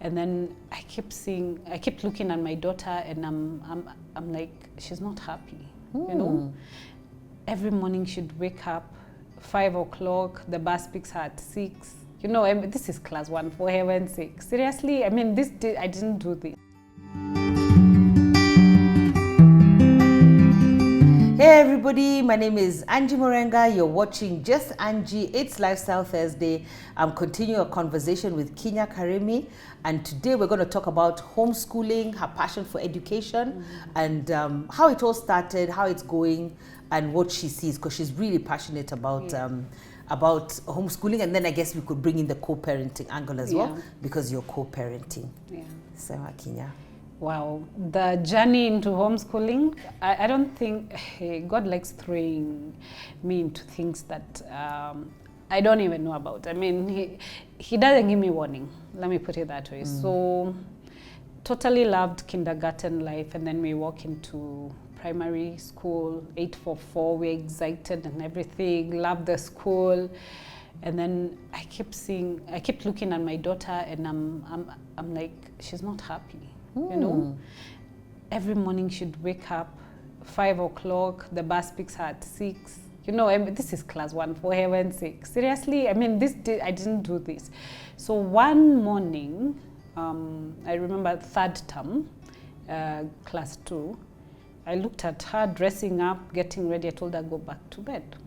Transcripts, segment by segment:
And then I keep looking at my daughter, and I'm like, she's not happy, you know. Every morning she'd wake up 5 o'clock, the bus picks her at 6. You know, this is class 1, for heaven's sake. Seriously, I mean, I didn't do this. Hey everybody, my name is Angie Murenga. You're watching Just Angie. It's Lifestyle Thursday. I'm continuing a conversation with Kinya Karimi, and today we're going to talk about homeschooling, her passion for education, and how it all started, how it's going, and what she sees, because she's really passionate about homeschooling. And then I guess we could bring in the co-parenting angle as well, because you're co-parenting. Yeah. So, Kinya. Wow, the journey into homeschooling, I don't think God likes throwing me into things that I don't even know about. I mean, he doesn't give me warning, let me put it that way. So, totally loved kindergarten life, and then we walk into primary school, 844, we're excited and everything, love the school. And then I keep looking at my daughter, and I'm like, she's not happy. You know, every morning she'd wake up 5 o'clock, the bus picks her at 6. You know, this is class 1, for heaven's sake. Seriously, I mean, I didn't do this. So one morning, I remember 3rd term, class 2, I looked at her dressing up, getting ready. I told her, go back to bed.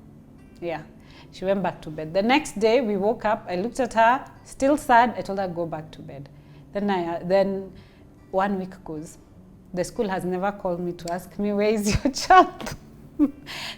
Yeah, she went back to bed. The next day we woke up, I looked at her, still sad. I told her, go back to bed. Then 1 week goes. The school has never called me to ask me, where is your child?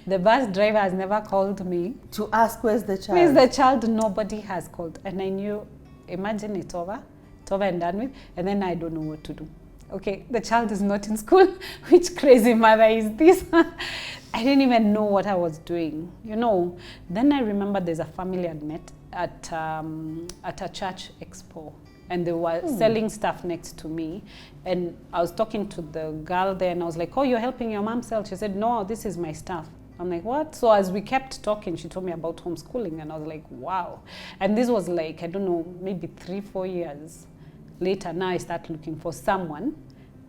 The bus driver has never called me. To ask, where's the child? Where's the child? Nobody has called. And I knew, imagine it's over and done with, and then I don't know what to do. Okay, the child is not in school. Which crazy mother is this? I didn't even know what I was doing, you know. Then I remember there's a family I'd met at a church expo. And they were selling stuff next to me. And I was talking to the girl there, and I was like, oh, you're helping your mom sell? She said, no, this is my stuff. I'm like, what? So as we kept talking, she told me about homeschooling, and I was like, wow. And this was like, I don't know, maybe 3-4 years later. Now I start looking for someone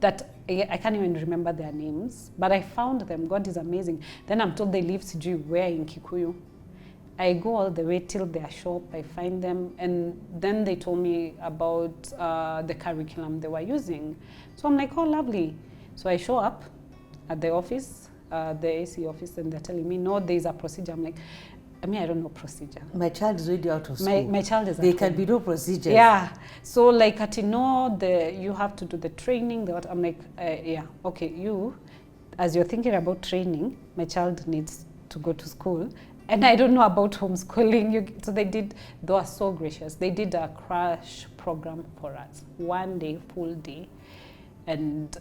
that I can't even remember their names, but I found them. God is amazing. Then I'm told they live where in Kikuyu. I go all the way till their shop, I find them, and then they told me about the curriculum they were using. So I'm like, oh, lovely. So I show up at the office, the AC office, and they're telling me, no, there's a procedure. I'm like, I don't know procedure. My child is already out of school. My child is There can be no procedures. Yeah. So like, you have to do the training. I'm like, yeah, okay, as you're thinking about training, my child needs to go to school. And I don't know about homeschooling. So they were so gracious. They did a crash program for us, 1 day, full day. And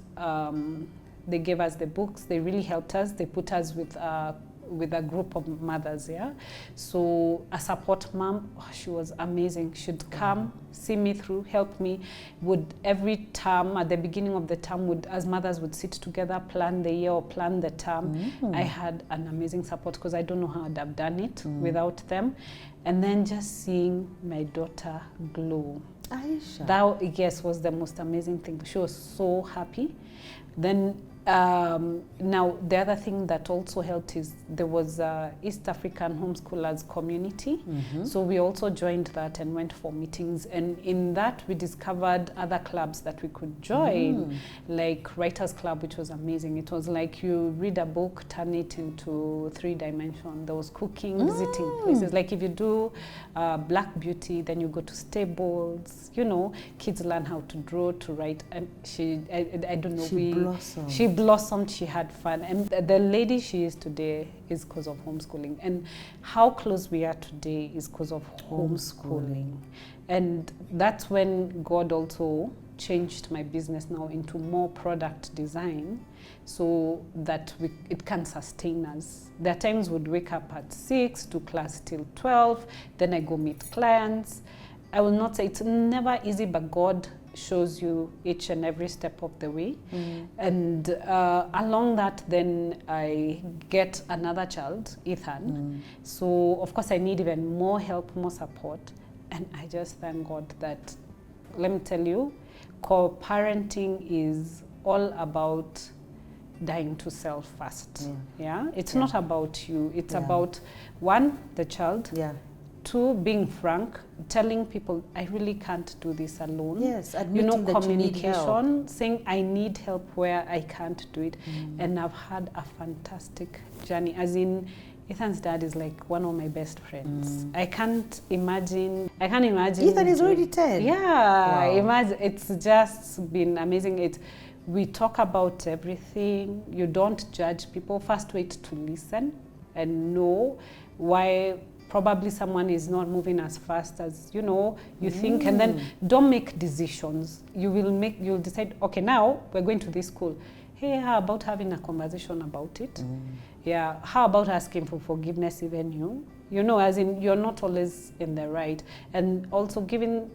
they gave us the books. They really helped us. They put us with a group of mothers, yeah. So a support mom, she was amazing. She'd come, see me through, help me. Would every term, at the beginning of the term, as mothers would sit together, plan the year or plan the term. I had an amazing support, because I don't know how I'd have done it without them. And then just seeing my daughter glow. Aisha. That, yes, was the most amazing thing. She was so happy. Then now, the other thing that also helped is there was East African homeschoolers community. So we also joined that and went for meetings. And in that, we discovered other clubs that we could join, like Writers Club, which was amazing. It was like you read a book, turn it into 3 dimensions. There was cooking, visiting places. Like if you do Black Beauty, then you go to stables. You know, kids learn how to draw, to write. And I don't know. She blossomed, she had fun. And the lady she is today is because of homeschooling. And how close we are today is because of homeschooling. And that's when God also changed my business now into more product design, so that it can sustain us. There are times we'd wake up at 6, do class till 12, then I go meet clients. I will not say it's never easy, but God shows you each and every step of the way. And along that, then I get another child, Ethan. So of course I need even more help, more support. And I just thank God that let me tell you, co-parenting is all about dying to self first. Yeah, it's not about you. It's about, one, the child. Yeah. Two, being frank, telling people I really can't do this alone. Yes, admitting that communication, you need help. saying I need help where I can't do it. And I've had a fantastic journey. As in, Ethan's dad is like one of my best friends. I can't imagine. Ethan is already 10. Yeah, Wow. imagine. It's just been amazing. We talk about everything. You don't judge people. First, wait to listen and know why probably someone is not moving as fast as you think, and then don't make decisions. You'll decide, okay, now we're going to this school. Hey, how about having a conversation about it? Yeah, how about asking for forgiveness even as in you're not always in the right, and also giving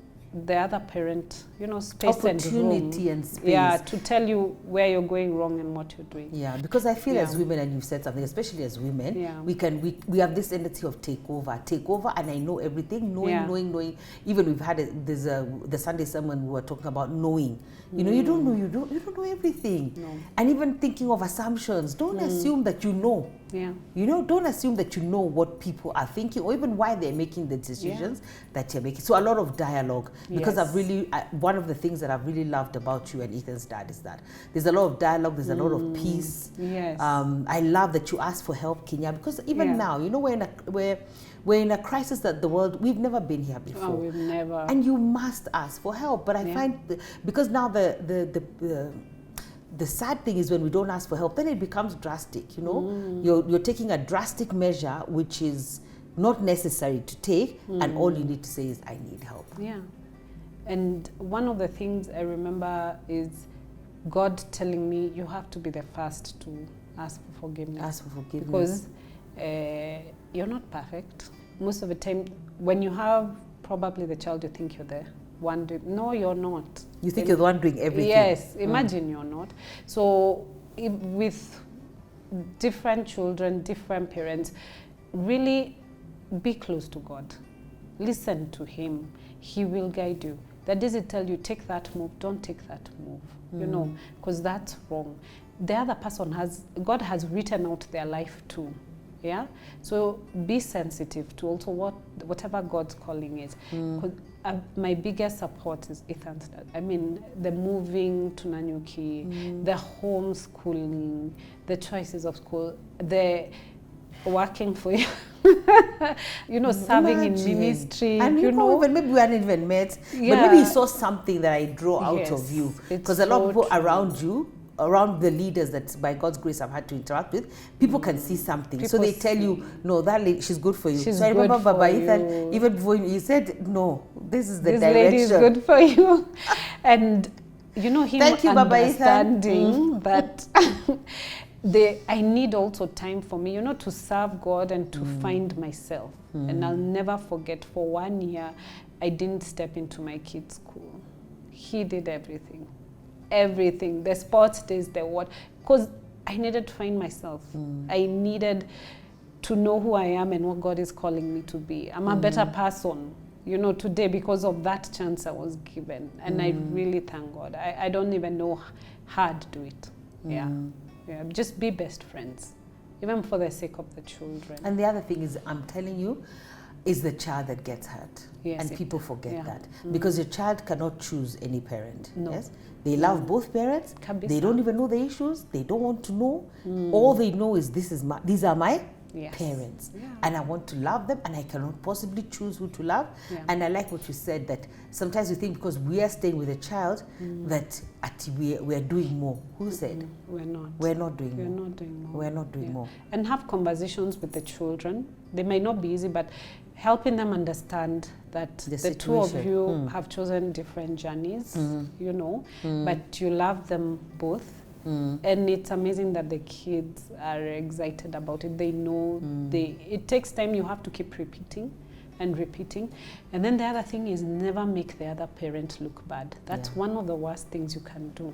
the other parent, space opportunity and space. Yeah, to tell you where you're going wrong and what you're doing. Yeah, because I feel as women, and you've said something, especially as women, we have this tendency of take over, and I know everything, knowing. Even we've had the Sunday sermon we were talking about knowing. You don't know everything. No. And even thinking of assumptions, don't assume that you know. Yeah. Don't assume that you know what people are thinking or even why they're making the decisions that you're making. So a lot of dialogue, because one of the things that I've really loved about you and Ethan's dad is that there's a lot of dialogue, there's a lot of peace. Yes. I love that you ask for help, Kinya, because even now, we're in a crisis that the world, we've never been here before. Oh, we've never. And you must ask for help. But I find, because now the sad thing is when we don't ask for help, then it becomes drastic, You're taking a drastic measure which is not necessary to take, and all you need to say is, I need help. Yeah. And one of the things I remember is God telling me, you have to be the first to ask for forgiveness. Ask for forgiveness. Because you're not perfect. Most of the time, when you have probably the child, you think you're the one doing. No, you're not. You think you're the one doing everything. Yes, imagine you're not. So with different children, different parents, really be close to God. Listen to Him. He will guide you. That doesn't tell you, take that move, don't take that move, because that's wrong. The other person God has written out their life too. Yeah, so be sensitive to also whatever God's calling is. My biggest support is Ethan's dad. I mean, the moving to Nanyuki, the homeschooling, the choices of school, the working for you, serving in ministry. And even maybe we hadn't even met, but maybe you saw something that I draw out of you. Because a lot of people around you, around the leaders that by God's grace I've had to interact with, people can see something. People so they tell you, no, that lady, she's good for you. She's so I remember good Baba for Ethan, even before you said, no, this is the this direction. Lady is good for you. And him Thank you, understanding that I need also time for me, to serve God and to find myself. And I'll never forget, for 1 year, I didn't step into my kids' school. He did everything. Everything, the sports days, the what, because I needed to find myself. I needed to know who I am and what God is calling me to be. I'm a better person, today because of that chance I was given. And I really thank God. I don't even know how to do it. Yeah, just be best friends, even for the sake of the children. And the other thing is, I'm telling you, is the child that gets hurt. Yes, and people forget that. Because your child cannot choose any parent. No. Yes? They love both parents. They don't even know the issues. They don't want to know. All they know is these are my parents. Yeah. And I want to love them, and I cannot possibly choose who to love. Yeah. And I like what you said, that sometimes we think because we are staying with a child that we are doing more. Who said? We're not. We're not doing more. We're not doing more. We're not doing more. And have conversations with the children. They may not be easy, but helping them understand that the two of you have chosen different journeys, but you love them both. And it's amazing that the kids are excited about it. They know it takes time. You have to keep repeating and repeating. And then the other thing is, never make the other parent look bad. That's one of the worst things you can do.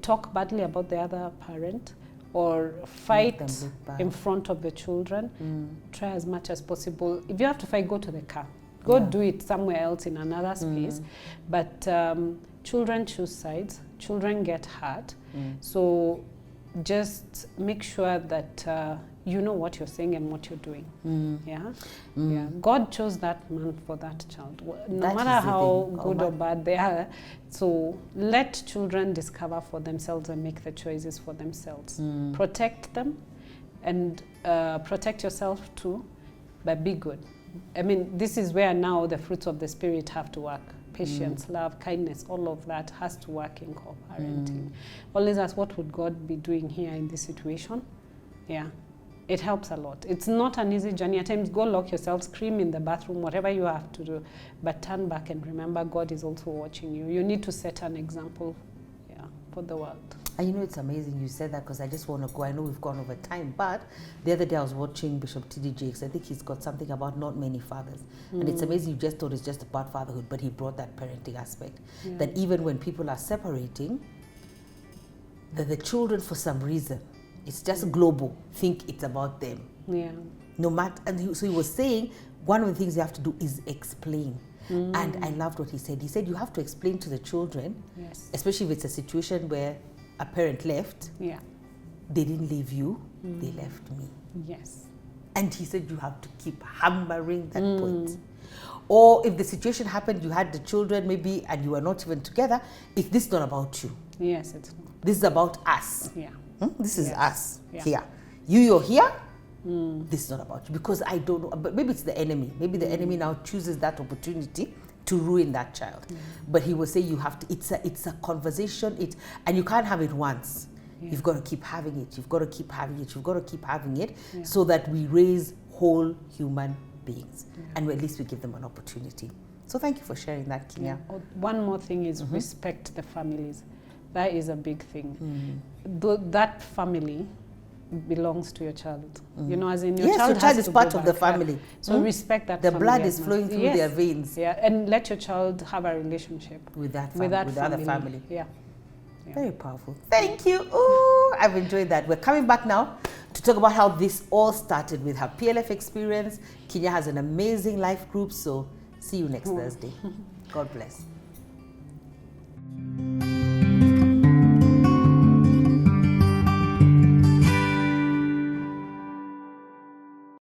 Talk badly about the other parent or fight in front of the children. Try as much as possible. If you have to fight, go to the car. Go do it somewhere else in another space. But children choose sides. Children get hurt. So just make sure that you know what you're saying and what you're doing. Yeah. God chose that man for that child, no That matter is the how thing. good or bad they are. So let children discover for themselves and make the choices for themselves. Protect them and protect yourself too, but be good. I mean, this is where now the fruits of the Spirit have to work. Patience, love, kindness, all of that has to work in co-parenting. Always ask, what would God be doing here in this situation? Yeah, it helps a lot. It's not an easy journey. At times, go lock yourself, scream in the bathroom, whatever you have to do, but turn back and remember God is also watching you. You need to set an example, for the world. And you know, it's amazing you said that, because I just want to go. I know we've gone over time, but the other day I was watching Bishop T.D. Jakes. I think he's got something about not many fathers. And it's amazing, you just thought it's just about fatherhood, but he brought that parenting aspect. That even when people are separating, the children, for some reason, it's just global, think it's about them. Yeah. No matter, and so he was saying, one of the things you have to do is explain. And I loved what he said. He said you have to explain to the children, especially if it's a situation where a parent left, they didn't leave you, they left me. Yes. And he said you have to keep hammering that point. Or if the situation happened, you had the children maybe, and you were not even together, if this is not about you. Yes, it's not. This is about us. Yeah. This is us here. You're here. This is not about you, because I don't know, but maybe it's the enemy. Maybe the enemy now chooses that opportunity to ruin that child. But he will say you have to, it's a conversation, and you can't have it once. You've got to keep having it. You've got to keep having it. You've got to keep having it so that we raise whole human beings and at least we give them an opportunity. So thank you for sharing that, Kinya. One more thing is respect the families. That is a big thing. That family belongs to your child. You know, as in your child your child is part of the family. So respect that the family. Blood is flowing through their veins. Yeah, and let your child have a relationship with that with the other family. Yeah. Very powerful. Thank you. Ooh, I've enjoyed that. We're coming back now to talk about how this all started with her PLF experience. Kinya has an amazing life group, so see you next Thursday. God bless.